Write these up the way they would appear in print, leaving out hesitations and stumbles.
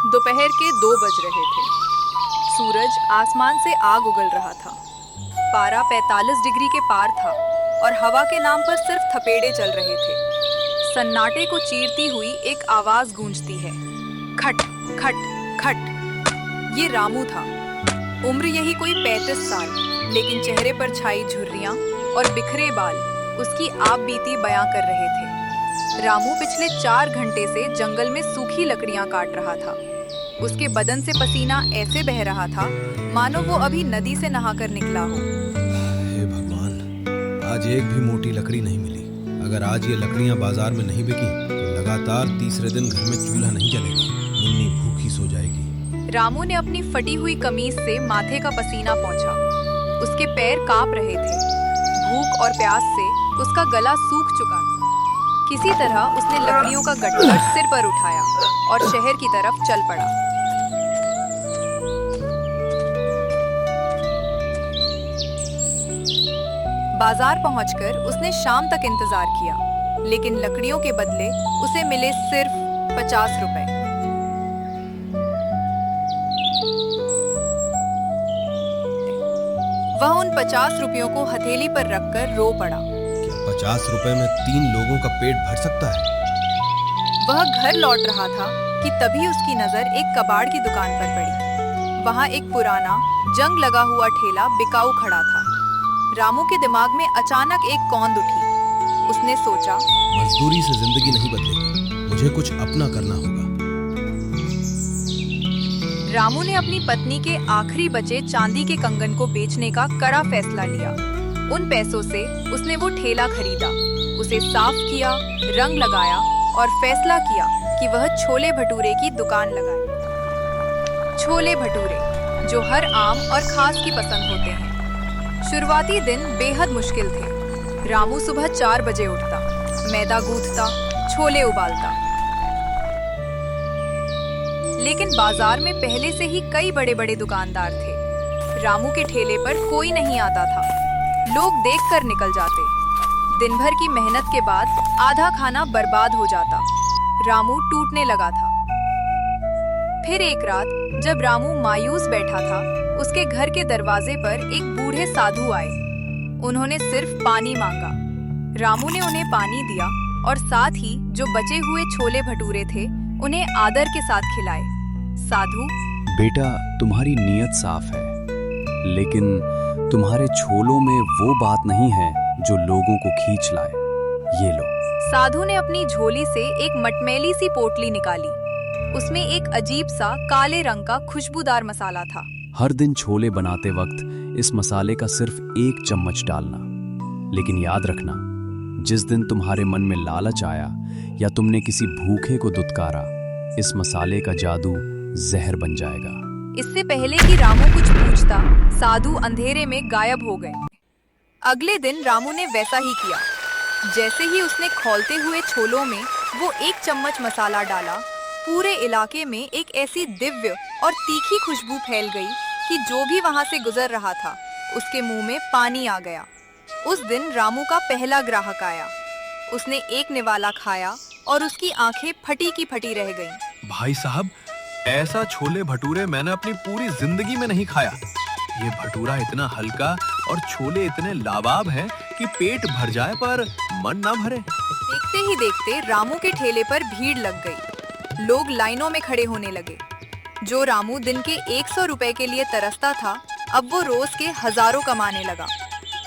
दोपहर के 2 बज रहे थे। सूरज आसमान से आग उगल रहा था। पारा 45 डिग्री के पार था और हवा के नाम पर सिर्फ थपेड़े चल रहे थे। सन्नाटे को चीरती हुई एक आवाज गूंजती है, खट खट खट। ये रामू था। उम्र यही कोई 35 साल, लेकिन चेहरे पर छाई झुर्रियां और बिखरे बाल उसकी आप बीती बयां कर रहे थे। रामू पिछले 4 घंटे से जंगल में सूखी लकड़ियां काट रहा था। उसके बदन से पसीना ऐसे बह रहा था मानो वो अभी नदी से नहाकर निकला हो। हे भगवान, आज एक भी मोटी लकड़ी नहीं मिली। अगर आज ये लकड़ियां बाजार में नहीं बिकी तो लगातार तीसरे दिन घर में चूल्हा नहीं जलेगा। मुन्नी भूखी सो जाएगी। रामू ने अपनी फटी हुई कमीज से माथे का पसीना पोंछा। उसके पैर कांप रहे थे। भूख और प्यास से उसका गला सूख चुका था। किसी तरह उसने लकड़ियों का गट्ठर सिर पर उठाया और शहर की तरफ चल पड़ा। बाजार पहुंचकर उसने शाम तक इंतजार किया, लेकिन लकड़ियों के बदले उसे मिले सिर्फ 50 रुपए। वह उन 50 रुपयों को हथेली पर रखकर रो पड़ा। 50 रुपए में 3 लोगों का पेट भर सकता है। वह घर लौट रहा था कि तभी उसकी नजर एक कबाड़ की दुकान पर पड़ी। वहां एक पुराना जंग लगा हुआ ठेला बिकाऊ खड़ा था। रामू के दिमाग में अचानक एक कौंध उठी। उसने सोचा, मजदूरी से जिंदगी नहीं बदलेगी, मुझे कुछ अपना करना होगा। रामू ने अपनी पत्नी के आखिरी बचे चांदी के कंगन को बेचने का कड़ा फैसला लिया। उन पैसों से उसने वो ठेला खरीदा, उसे साफ किया, रंग लगाया और फैसला किया कि वह छोले भटूरे की दुकान लगाए। छोले भटूरे जो हर आम और खास की पसंद होते हैं। शुरुआती दिन बेहद मुश्किल थे। रामू सुबह 4 बजे उठता, मैदा गूंथता, छोले उबालता। लेकिन बाजार में पहले से ही कई बड़े बड़े दुकानदार थे। रामू के ठेले पर कोई नहीं आता था। लोग देखकर निकल जाते। दिन भर की मेहनत के बाद आधा खाना बर्बाद हो जाता। रामू टूटने लगा था। फिर एक रात जब रामू मायूस बैठा था, उसके घर के दरवाजे पर एक बूढ़े साधु आए। उन्होंने सिर्फ पानी मांगा। रामू ने उन्हें पानी दिया और साथ ही जो बचे हुए छोले भटूरे थे उन्हें आदर के साथ खिलाए। साधु, बेटा, तुम्हारी नीयत साफ है, लेकिन तुम्हारे छोलों में वो बात नहीं है जो लोगों को खींच लाए। ये लो। साधु ने अपनी झोली से एक मटमैली सी पोटली निकाली। उसमें एक अजीब सा काले रंग का खुशबूदार मसाला था। हर दिन छोले बनाते वक्त इस मसाले का सिर्फ 1 चम्मच डालना, लेकिन याद रखना, जिस दिन तुम्हारे मन में लालच आया या तुमने किसी भूखे को दुत्कारा, इस मसाले का जादू जहर बन जाएगा। इससे पहले कि रामू कुछ पूछता, साधु अंधेरे में गायब हो गए। अगले दिन रामू ने वैसा ही किया। जैसे ही उसने खौलते हुए छोलों में वो 1 चम्मच मसाला डाला, पूरे इलाके में एक ऐसी दिव्य और तीखी खुशबू फैल गई कि जो भी वहां से गुजर रहा था उसके मुंह में पानी आ गया। उस दिन रामू का पहला ग्राहक आया। उसने एक निवाला खाया और उसकी आंखें फटी की फटी रह गईं। भाई साहब, ऐसा छोले भटूरे मैंने अपनी पूरी जिंदगी में नहीं खाया। ये भटूरा इतना हल्का और छोले इतने लावाब हैं कि पेट भर जाए पर मन ना भरे। देखते ही देखते रामू के ठेले पर भीड़ लग गई। लोग लाइनों में खड़े होने लगे। जो रामू दिन के 100 रुपए के लिए तरसता था, अब वो रोज के हजारों कमाने लगा।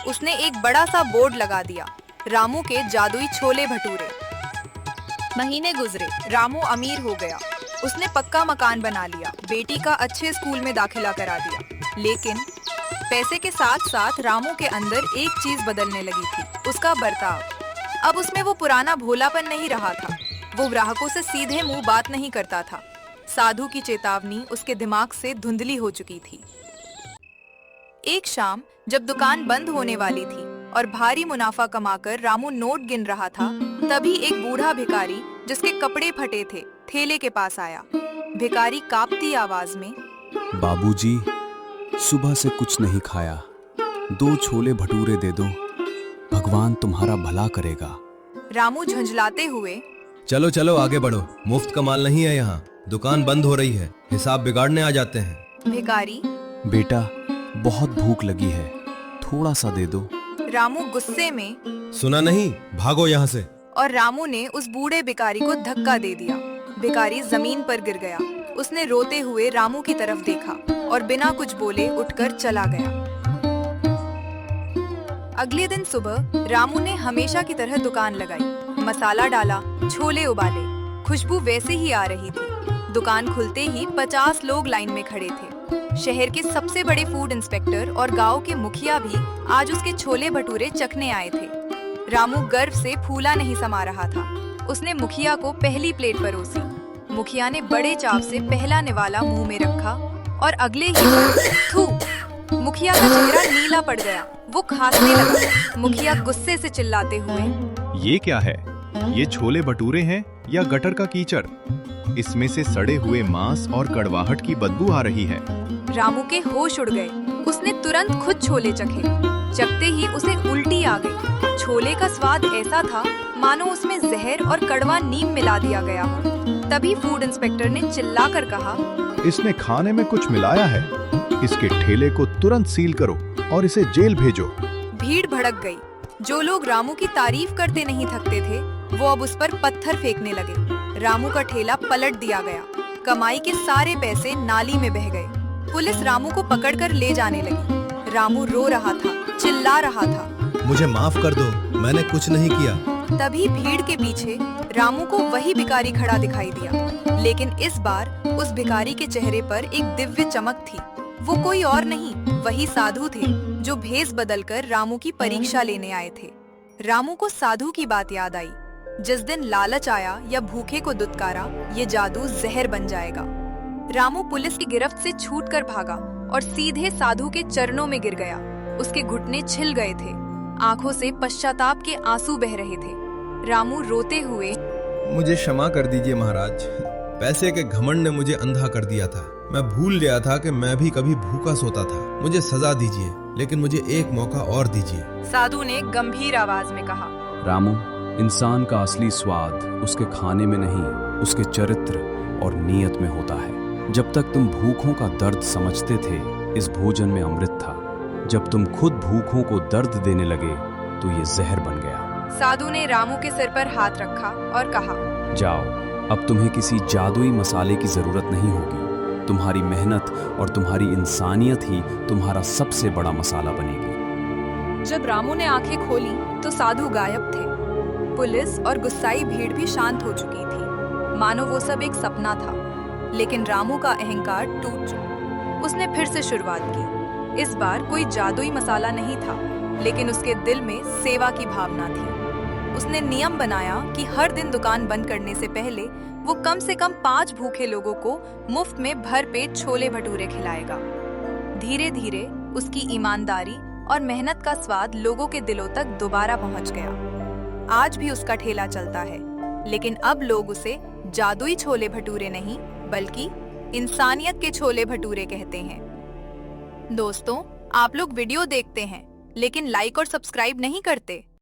उसने एक बड़ा सा बोर्ड लगा दिया, रामू के जादुई छोले भटूरे। महीने गुजरे, रामू अमीर हो गया। उसने पक्का मकान बना लिया, बेटी का अच्छे स्कूल में दाखिला करा दिया। लेकिन पैसे के साथ साथ रामू के अंदर एक चीज बदलने लगी थी, उसका बर्ताव। अब उसमें वो पुराना भोलापन नहीं रहा था। वो ग्राहकों से सीधे मुंह बात नहीं करता था। साधु की चेतावनी उसके दिमाग से धुंधली हो चुकी थी। एक शाम जब दुकान बंद होने वाली थी और भारी मुनाफा कमाकर रामू नोट गिन रहा था, तभी एक बूढ़ा भिखारी जिसके कपड़े फटे थे ठेले के पास आया। भिखारी कांपती आवाज में, बाबूजी, सुबह से कुछ नहीं खाया, 2 छोले भटूरे दे दो, भगवान तुम्हारा भला करेगा। रामू झंझलाते हुए, चलो चलो आगे बढ़ो, मुफ्त का माल नहीं है यहाँ। दुकान बंद हो रही है, हिसाब बिगाड़ने आ जाते हैं। भिखारी, बेटा, बहुत भूख लगी है, थोड़ा सा दे दो। रामू गुस्से में, सुना नहीं, भागो यहाँ से। और रामू ने उस बूढ़े भिखारी को धक्का दे दिया। भिखारी जमीन पर गिर गया। उसने रोते हुए रामू की तरफ देखा और बिना कुछ बोले उठकर चला गया। अगले दिन सुबह रामू ने हमेशा की तरह दुकान लगाई, मसाला डाला, छोले उबाले। खुशबू वैसे ही आ रही थी। दुकान खुलते ही 50 लोग लाइन में खड़े थे। शहर के सबसे बड़े फूड इंस्पेक्टर और गांव के मुखिया भी आज उसके छोले भटूरे चखने आए थे। रामू गर्व से फूला नहीं समा रहा था। उसने मुखिया को पहली प्लेट परोसी। मुखिया ने बड़े चाव से पहला निवाला मुंह में रखा और अगले ही थू, मुखिया का चेहरा नीला पड़ गया। वो खांसने लगा। मुखिया गुस्से से चिल्लाते हुए, ये क्या है? ये छोले भटूरे हैं या गटर का कीचड़? इसमें से सड़े हुए मांस और कड़वाहट की बदबू आ रही है। रामू के होश उड़ गए। उसने तुरंत खुद छोले चखे। चखते ही उसे उल्टी आ गई। छोले का स्वाद ऐसा था मानो उसमें जहर और कड़वा नीम मिला दिया गया हो। तभी फूड इंस्पेक्टर ने चिल्लाकर कहा, इसने खाने में कुछ मिलाया है। इसके ठेले को तुरंत सील करो और इसे जेल भेजो। भीड़ भड़क गई। जो लोग रामू की तारीफ करते नहीं थकते थे, वो अब उस पर पत्थर फेंकने लगे। रामू का ठेला पलट दिया गया। कमाई के सारे पैसे नाली में बह गए। पुलिस रामू को पकड़कर ले जाने लगी। रामू रो रहा था, चिल्ला रहा था, मुझे माफ कर दो, मैंने कुछ नहीं किया। तभी भीड़ के पीछे रामू को वही भिखारी खड़ा दिखाई दिया। लेकिन इस बार उस भिखारी के चेहरे पर एक दिव्य चमक थी। वो कोई और नहीं, वही साधु थे जो भेष बदलकर रामू की परीक्षा लेने आए थे। रामू को साधु की बात याद आई। जिस दिन लालच आया या भूखे को दुत्कारा, ये जादू जहर बन जाएगा। रामू पुलिस की गिरफ्त से छूटकर भागा और सीधे साधु के चरणों में गिर गया। उसके घुटने छिल गए थे। आंखों से पश्चाताप के आंसू बह रहे थे। रामू रोते हुए, मुझे क्षमा कर दीजिए महाराज, पैसे के घमंड ने मुझे अंधा कर दिया था। मैं भूल गया था कि मैं भी कभी भूखा सोता था। मुझे सजा दीजिए, लेकिन मुझे एक मौका और दीजिए। साधु ने गंभीर आवाज में कहा, रामू, इंसान का असली स्वाद उसके खाने में नहीं, उसके चरित्र और नीयत में होता है। जब तक तुम भूखों का दर्द समझते थे, इस भोजन में अमृत था। जब तुम खुद भूखों को दर्द देने लगे तो ये जहर बन गया। साधु ने रामू के सिर पर हाथ रखा और कहा, जाओ, अब तुम्हें किसी जादुई मसाले की जरूरत नहीं होगी। तुम्हारी मेहनत और तुम्हारी इंसानियत ही तुम्हारा सबसे बड़ा मसाला बनेगी। जब रामू ने आंखें खोली तो साधु गायब थे। पुलिस और गुस्साई भीड़ भी शांत हो चुकी थी, मानो वो सब एक सपना था। लेकिन रामू का अहंकार टूट चुका। उसने फिर से शुरुआत की। इस बार कोई जादुई मसाला नहीं था, लेकिन उसके दिल में सेवा की भावना थी। उसने नियम बनाया कि हर दिन दुकान बंद करने से पहले वो कम से कम 5 भूखे लोगों को मुफ्त में भरपेट छोले भटूरे खिलाएगा। धीरे धीरे उसकी ईमानदारी और मेहनत का स्वाद लोगों के दिलों तक दोबारा पहुंच गया। आज भी उसका ठेला चलता है, लेकिन अब लोग उसे जादुई छोले भटूरे नहीं, बल्कि इंसानियत के छोले भटूरे कहते हैं। दोस्तों, आप लोग वीडियो देखते हैं, लेकिन लाइक और सब्सक्राइब नहीं करते।